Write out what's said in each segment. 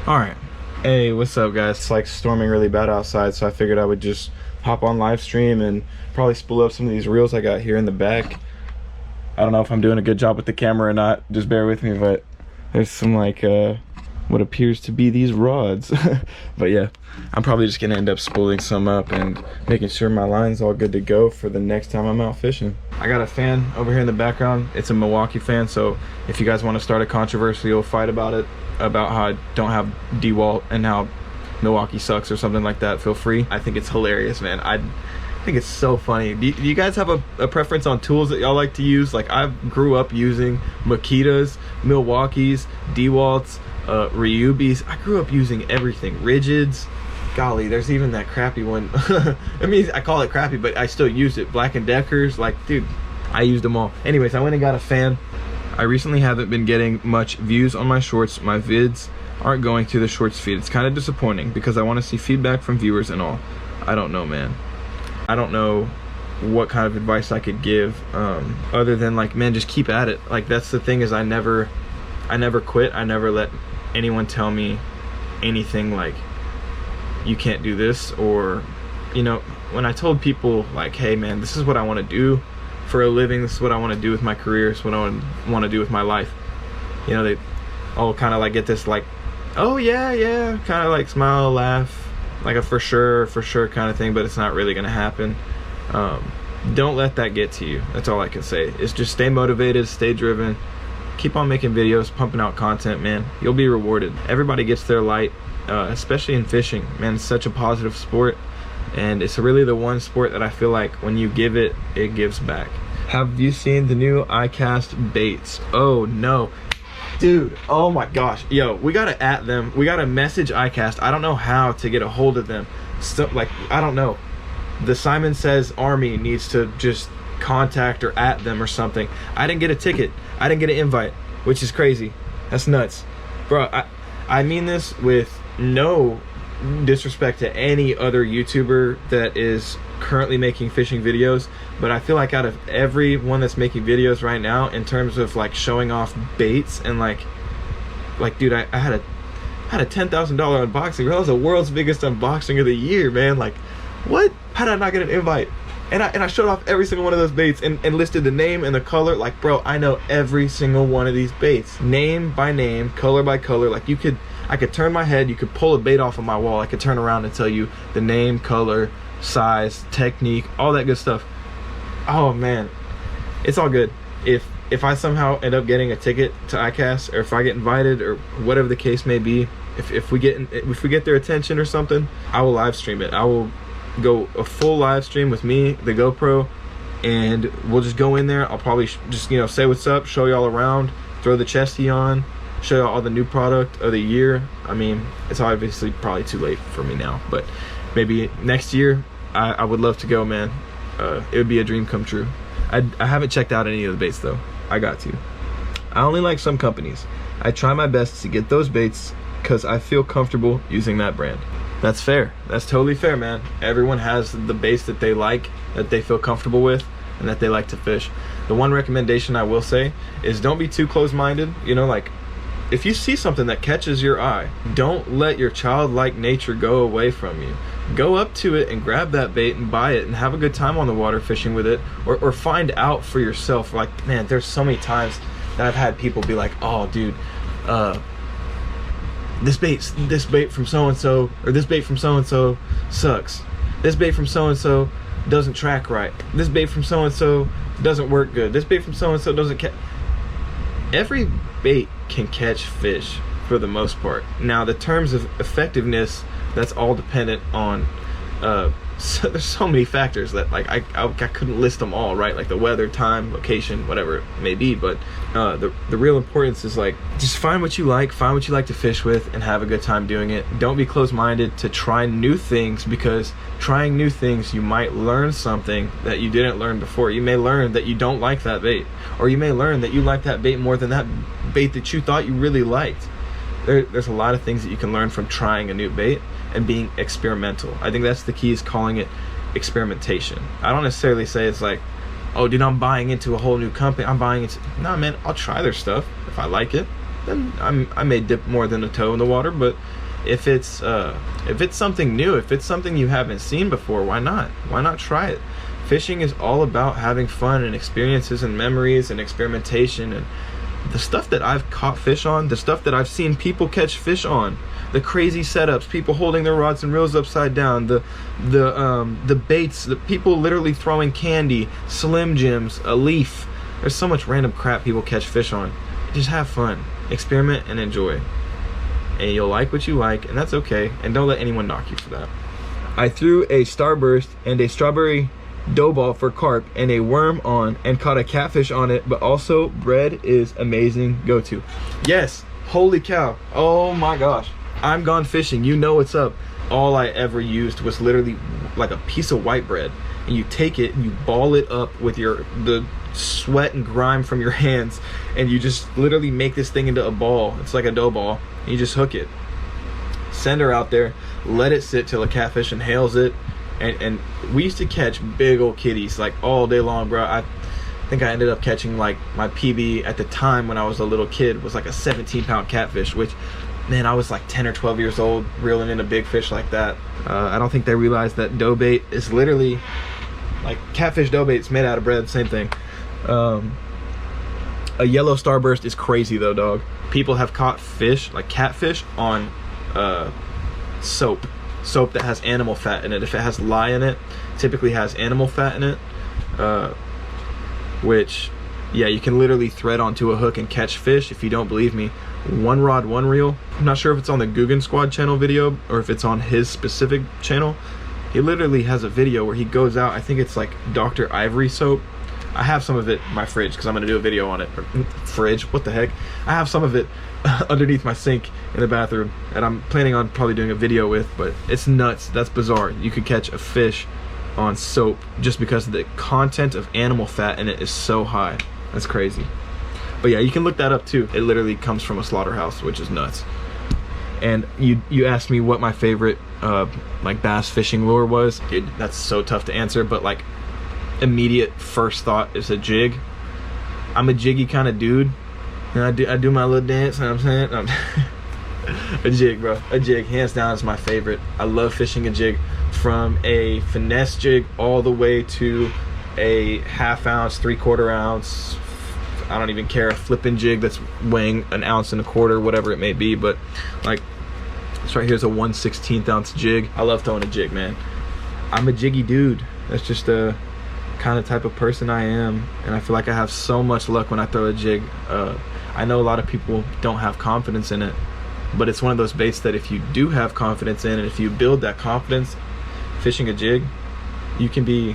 All right. Hey, what's up, guys? It's like storming really bad outside, so I figured I would just hop on live stream and probably spool up some of these reels I got here in the back. I don't know if I'm doing a good job with the camera or not. Just bear with me, but there's some like what appears to be these rods. But yeah, I'm probably just gonna end up spooling some up and making sure my line's all good to go for the next time I'm out fishing. I got a fan over here in the background. It's a Milwaukee fan, so if you guys want to start a controversial fight about it, about how I don't have DeWalt and how Milwaukee sucks or something like that, feel free. I think it's hilarious, man. I think it's so funny. Do you guys have a preference on tools that y'all like to use? Like, I grew up using Makitas, Milwaukees, DeWalts, Ryubis. I grew up using everything. Rigids. Golly, there's even that crappy one. I mean, I call it crappy, but I still use it. Black & Deckers. Like, dude, I used them all. Anyways, I went and got a fan. I recently haven't been getting much views on my shorts. My vids aren't going to the shorts feed. It's kind of disappointing because I want to see feedback from viewers and all. I don't know, man. I don't know what kind of advice I could give other than, like, man, just keep at it. Like, that's the thing, is I never quit. I never let anyone tell me anything like, you can't do this, or, you know, when I told people like, hey man, this is what I want to do for a living, this is what I want to do with my career, this is what I want to do with my life, you know, they all kind of like get this like, oh yeah, kind of like smile, laugh, like a for sure kind of thing, but it's not really gonna happen. Don't let that get to you. That's all I can say, is just stay motivated, stay driven, keep on making videos, pumping out content, man. You'll be rewarded. Everybody gets their light, especially in fishing, man. It's such a positive sport, and it's really the one sport that I feel like when you give it, it gives back. Have you seen the new iCast baits? Oh no, dude, oh my gosh. Yo, we gotta at them, we gotta message iCast. I don't know how to get a hold of them. So, like, I don't know. The Simon Says Army needs to just contact or at them or something. I didn't get a ticket, I didn't get an invite, which is crazy. That's nuts, bro. I mean this with no disrespect to any other YouTuber that is currently making fishing videos, but I feel like out of everyone that's making videos right now in terms of like showing off baits and like dude, I had a $10,000 unboxing. That was the world's biggest unboxing of the year, man. Like, what? How did I not get an invite? And I showed off every single one of those baits and listed the name and the color. Like, bro, I know every single one of these baits, name by name, color by color. Like, I could turn my head, you could pull a bait off of my wall, I could turn around and tell you the name, color, size, technique, all that good stuff. Oh man, it's all good. If I somehow end up getting a ticket to iCast, or if I get invited, or whatever the case may be, if we get their attention or something, I will live stream it. I will go a full live stream with me, the GoPro, and we'll just go in there. I'll probably just, you know, say what's up, show y'all around, throw the chesty on, show y'all all the new product of the year. I mean, it's obviously probably too late for me now, but maybe next year I would love to go, man. It would be a dream come true. I haven't checked out any of the baits though. I got to. I only like some companies. I try my best to get those baits because I feel comfortable using that brand. That's fair. That's totally fair, man. Everyone has the baits that they like, that they feel comfortable with, and that they like to fish. The one recommendation I will say is don't be too close-minded. You know, like, if you see something that catches your eye, don't let your childlike nature go away from you. Go up to it and grab that bait and buy it and have a good time on the water fishing with it, or find out for yourself. Like, man, there's so many times that I've had people be like, oh dude, this bait from so-and-so, or this bait from so-and-so sucks. This bait from so-and-so doesn't track right. This bait from so-and-so doesn't work good. This bait from so-and-so doesn't catch. Every bait can catch fish for the most part. Now, the terms of effectiveness, that's all dependent on so there's so many factors that, like, I couldn't list them all, right? Like the weather, time, location, whatever it may be, but the real importance is, like, just find what you like to fish with and have a good time doing it. Don't be closed-minded to try new things, because trying new things, you might learn something that you didn't learn before. You may learn that you don't like that bait, or you may learn that you like that bait more than that bait that you thought you really liked. There's a lot of things that you can learn from trying a new bait and being experimental. I think that's the key, is calling it experimentation. I don't necessarily say it's like, oh dude, I'm buying into a whole new company, I'm buying into, nah man, I'll try their stuff. If I like it, then I may dip more than a toe in the water. But if it's something new, if it's something you haven't seen before, why not? Why not try it? Fishing is all about having fun and experiences and memories and experimentation, and the stuff that I've caught fish on, the stuff that I've seen people catch fish on, the crazy setups, people holding their rods and reels upside down, the baits, the people literally throwing candy, Slim Jims, a leaf. There's so much random crap people catch fish on. Just have fun, experiment, and enjoy. And you'll like what you like, and that's okay. And don't let anyone knock you for that. I threw a Starburst and a strawberry dough ball for carp and a worm on and caught a catfish on it, but also bread is amazing go-to. Yes, holy cow, oh my gosh, I'm gone fishing, you know what's up. All I ever used was literally like a piece of white bread, and you take it and you ball it up with the sweat and grime from your hands, and you just literally make this thing into a ball. It's like a dough ball, and you just hook it, send her out there, let it sit till a catfish inhales it. And we used to catch big old kitties like all day long, bro. I think I ended up catching, like, my PB at the time when I was a little kid was like a 17-pound catfish, which, man, I was like 10 or 12 years old reeling in a big fish like that. I don't think they realized that dough bait is literally like catfish dough bait. It's made out of bread, same thing. A yellow Starburst is crazy though, dog. People have caught fish, like catfish, on soap that has animal fat in it. If it has lye in it, typically has animal fat in it, which, yeah, you can literally thread onto a hook and catch fish. If you don't believe me, One Rod One Reel, I'm not sure if it's on the Guggen Squad channel video or if it's on his specific channel. He literally has a video where he goes out, I think it's like Dr. Ivory soap. I have some of it in my fridge because I'm going to do a video on it. Fridge, what the heck? I have some of it underneath my sink in the bathroom, and I'm planning on probably doing a video with, but it's nuts. That's bizarre. You could catch a fish on soap just because the content of animal fat in it is so high. That's crazy. But yeah, you can look that up too. It literally comes from a slaughterhouse, which is nuts. And you asked me what my favorite like bass fishing lure was. Dude, that's so tough to answer, but like immediate first thought is a jig. I'm a jiggy kind of dude, and I do my little dance, you know what I'm saying? A jig, bro. A jig, hands down, is my favorite. I love fishing a jig, from a finesse jig all the way to a 1/2 ounce, 3/4 ounce, I don't even care, a flipping jig that's weighing 1 1/4 ounces, whatever it may be. But like this right here is a 1/16 ounce jig. I love throwing a jig, man. I'm a jiggy dude. That's just a kind of type of person I am, and I feel like I have so much luck when I throw a jig. I know a lot of people don't have confidence in it, but it's one of those baits that if you do have confidence in, and if you build that confidence fishing a jig, you can be,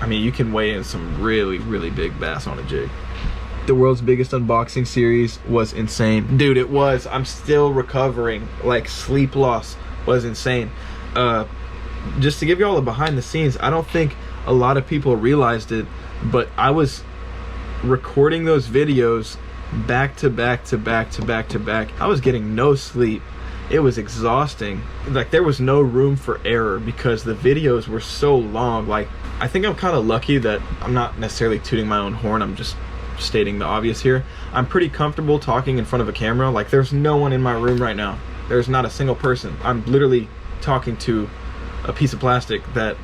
I mean, you can weigh in some really, really big bass on a jig. The world's biggest unboxing series was insane. Dude, it was. I'm still recovering. Like, sleep loss was insane. Just to give you all a behind the scenes, I don't think a lot of people realized it, but I was recording those videos back to back to back to back to back. I was getting no sleep. It was exhausting. Like, there was no room for error because the videos were so long. Like, I think I'm kind of lucky that I'm not necessarily tooting my own horn, I'm just stating the obvious here. I'm pretty comfortable talking in front of a camera. Like, there's no one in my room right now. There's not a single person. I'm literally talking to a piece of plastic that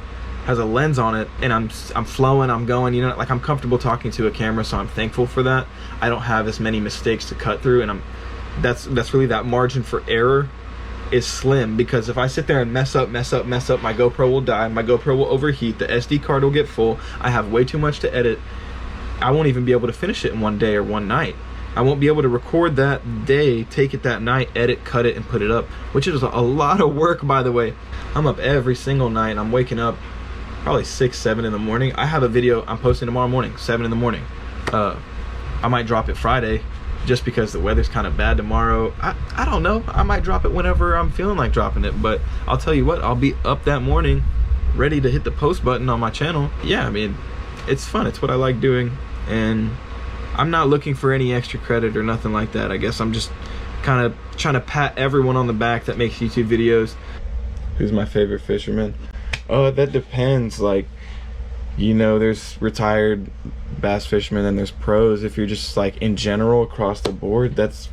has a lens on it, and I'm flowing, I'm going, you know, like, I'm comfortable talking to a camera, so I'm thankful for that. I don't have as many mistakes to cut through, and that's really, that margin for error is slim, because if I sit there and mess up, my GoPro will die, my GoPro will overheat, the SD card will get full, I have way too much to edit, I won't even be able to finish it in one day or one night. I won't be able to record that day, take it that night, edit, cut it, and put it up, which is a lot of work, by the way. I'm up every single night. I'm waking up probably 6, 7 in the morning. I have a video I'm posting tomorrow morning, 7 in the morning. I might drop it Friday just because the weather's kind of bad tomorrow. I don't know. I might drop it whenever I'm feeling like dropping it, but I'll tell you what, I'll be up that morning ready to hit the post button on my channel. Yeah, I mean, it's fun. It's what I like doing, and I'm not looking for any extra credit or nothing like that. I guess I'm just kind of trying to pat everyone on the back that makes YouTube videos. Who's my favorite fisherman? Oh, that depends. Like, you know, there's retired bass fishermen and there's pros. If you're just like in general across the board, that's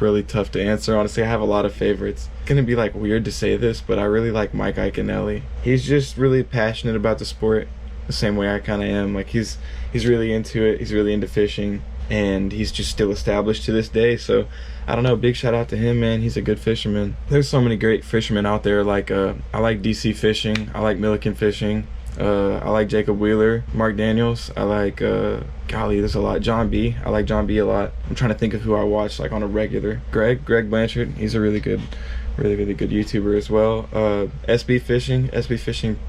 really tough to answer. Honestly, I have a lot of favorites. It's gonna be like weird to say this, but I really like Mike Iaconelli. He's just really passionate about the sport the same way I kind of am. Like he's really into it. He's really into fishing, and he's just still established to this day. So I don't know, big shout out to him, man. He's a good fisherman. There's so many great fishermen out there. Like I like DC Fishing, I like Milliken Fishing, I like Jacob Wheeler, Mark Daniels, I like golly, there's a lot. John B, I like John B a lot. I'm trying to think of who I watch like on a regular. Greg Blanchard, he's a really good YouTuber as well. SB Fishing,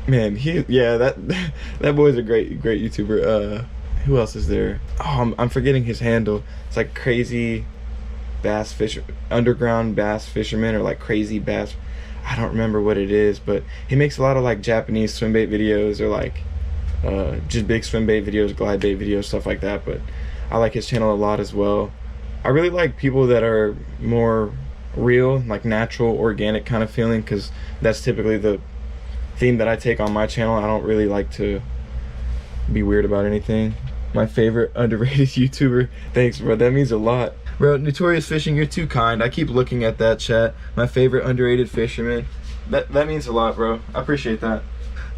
man, that boy's a great YouTuber. Who else is there? Oh, I'm forgetting his handle. It's like Crazy Bass Fisher, Underground Bass Fisherman, or like Crazy Bass. I don't remember what it is, but he makes a lot of like Japanese swim bait videos, or like just big swim bait videos, glide bait videos, stuff like that. But I like his channel a lot as well. I really like people that are more real, like natural, organic kind of feeling, because that's typically the theme that I take on my channel. I don't really like to be weird about anything. My favorite underrated YouTuber. Thanks, bro. That means a lot. Bro, Notorious Fishing, you're too kind. I keep looking at that chat. My favorite underrated fisherman. That means a lot, bro. I appreciate that.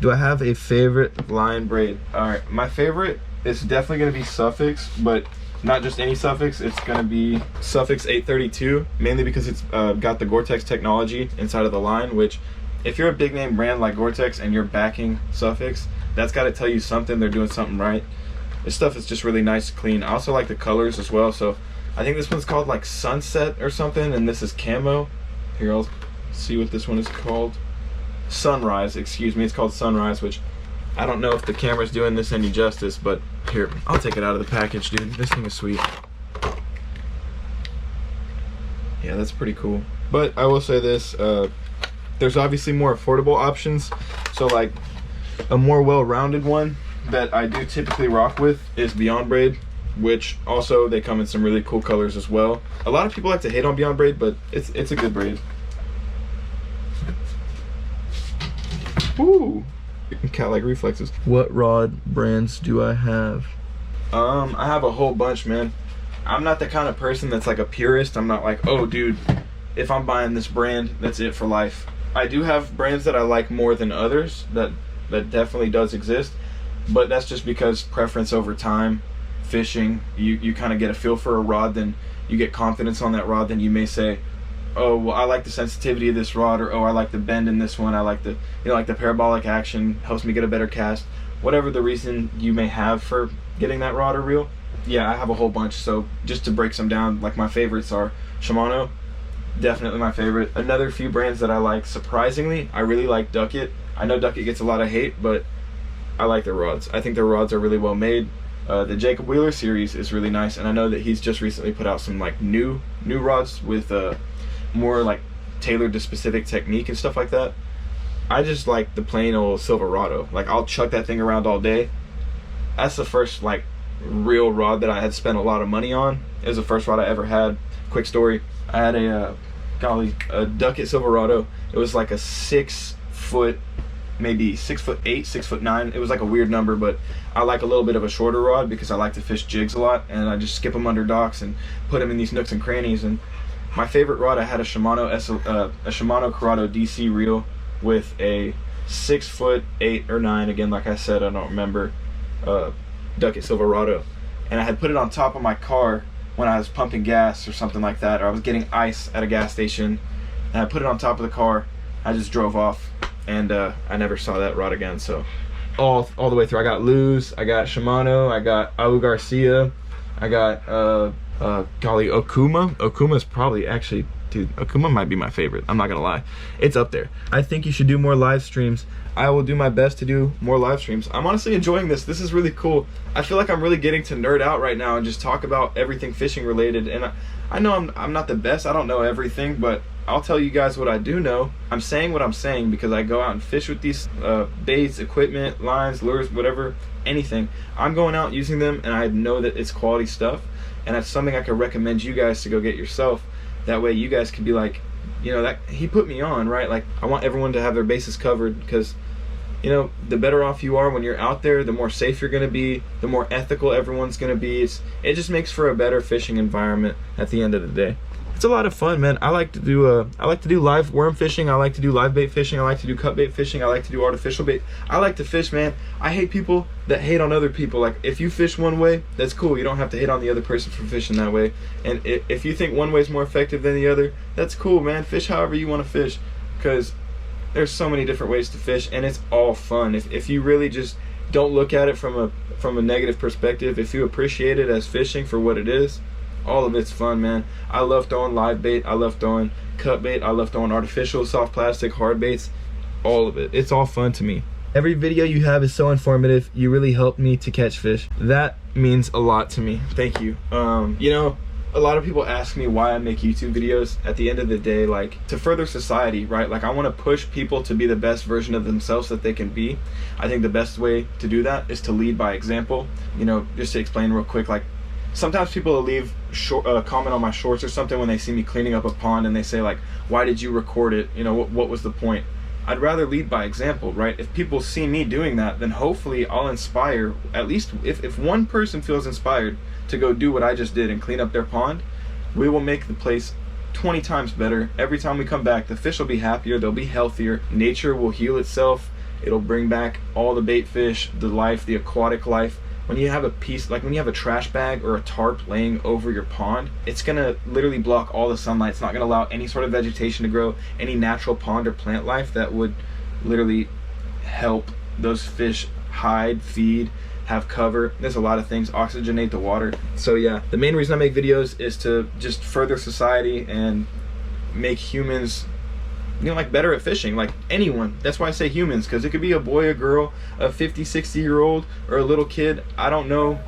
Do I have a favorite line braid? Alright, my favorite is definitely going to be Suffix, but not just any Suffix. It's going to be Suffix 832, mainly because it's got the Gore-Tex technology inside of the line, which if you're a big name brand like Gore-Tex and you're backing Suffix, that's got to tell you something. They're doing something right. This stuff is just really nice, clean. I also like the colors as well. So I think this one's called like Sunset or something, and this is camo. Here, I'll see what this one is called. Sunrise, excuse me. It's called Sunrise, which I don't know if the camera's doing this any justice, but here, I'll take it out of the package, dude. This thing is sweet. Yeah, that's pretty cool. But I will say this, there's obviously more affordable options. So like a more well-rounded one that I do typically rock with is Beyond Braid, which also they come in some really cool colors as well. A lot of people like to hate on Beyond Braid, but it's a good braid. Ooh, cat-like reflexes. What rod brands do I have? I have a whole bunch, man. I'm not the kind of person that's like a purist. I'm not like, oh dude, if I'm buying this brand, that's it for life. I do have brands that I like more than others. That definitely does exist, but that's just because preference over time. Fishing, you kind of get a feel for a rod, then you get confidence on that rod, then you may say, oh well, I like the sensitivity of this rod, or oh, I like the bend in this one, I like the, like the parabolic action helps me get a better cast. Whatever the reason you may have for getting that rod or reel. Yeah, I have a whole bunch. So just to break some down, like my favorites are Shimano, definitely my favorite. Another few brands that I like, surprisingly, I really like Duckett. I know Duckett gets a lot of hate, but I like their rods. I think their rods are really well made. The Jacob Wheeler series is really nice, and I know that he's just recently put out some like new rods with more like tailored to specific technique and stuff like that. I just like the plain old Silverado. Like I'll chuck that thing around all day. That's the first like real rod that I had spent a lot of money on. It was the first rod I ever had. Quick story, I had a Duckett Silverado. It was like a 6 foot, maybe 6'8", 6'9". It was like a weird number, but I like a little bit of a shorter rod because I like to fish jigs a lot, and I just skip them under docks and put them in these nooks and crannies. And my favorite rod, I had a Shimano Corrado DC reel with a 6'8" or 9". Again, like I said, I don't remember. Duckett Silverado, and I had put it on top of my car when I was pumping gas or something like that, or I was getting ice at a gas station, and I put it on top of the car. I just drove off, and I never saw that rod again. So all the way through, I got Luz, I got Shimano, I got Alu Garcia, I got golly, Okuma. Okuma's probably, actually, dude, Okuma might be my favorite. I'm not gonna lie, it's up there. I think you should do more live streams. I will do my best to do more live streams. I'm honestly enjoying this. This is really cool. I feel like I'm really getting to nerd out right now and just talk about everything fishing related. And I know I'm not the best. I don't know everything, but I'll tell you guys what I do know. I'm saying what I'm saying because I go out and fish with these baits, equipment, lines, lures, whatever, anything. I'm going out using them, and I know that it's quality stuff, and that's something I can recommend you guys to go get yourself. That way you guys can be like, you know, that he put me on, right? Like, I want everyone to have their bases covered, because, you know, the better off you are when you're out there, the more safe you're going to be, the more ethical everyone's going to be. It just makes for a better fishing environment at the end of the day. it's a lot of fun, man. I like to do live worm fishing. I like to do live bait fishing. I like to do cut bait fishing. I like to do artificial bait. I like to fish, man. I hate people that hate on other people. Like, if you fish one way, that's cool. You don't have to hate on the other person for fishing that way. And if you think one way is more effective than the other, that's cool, man. Fish however you want to fish, because there's so many different ways to fish, and it's all fun. If you really just don't look at it from a negative perspective, if you appreciate it as fishing for what it is, all of it's fun, man. I love throwing live bait. I love throwing cut bait. I love throwing artificial, soft plastic, hard baits. All of it. It's all fun to me. Every video you have is so informative. You really helped me to catch fish. That means a lot to me. Thank you. You know, a lot of people ask me why I make YouTube videos. At the end of the day, like, to further society, right? Like, I want to push people to be the best version of themselves that they can be. I think the best way to do that is to lead by example. You know, just to explain real quick, like, sometimes people will leave comment on my shorts or something when they see me cleaning up a pond, and they say, like, why did you record it? You know, what was the point? I'd rather lead by example, right? If people see me doing that, then hopefully I'll inspire, at least if one person feels inspired to go do what I just did and clean up their pond, we will make the place 20 times better. Every time we come back, the fish will be happier, they'll be healthier, nature will heal itself, it'll bring back all the bait fish, the life, the aquatic life. When you have a piece, like when you have a trash bag or a tarp laying over your pond, it's gonna literally block all the sunlight. It's not gonna allow any sort of vegetation to grow, any natural pond or plant life that would literally help those fish hide, feed, have cover. There's a lot of things, oxygenate the water. So yeah, the main reason I make videos is to just further society and make humans, you know, like, better at fishing. Like, anyone. That's why I say humans, because it could be a boy, a girl, a 50, 60-year-old, or a little kid. I don't know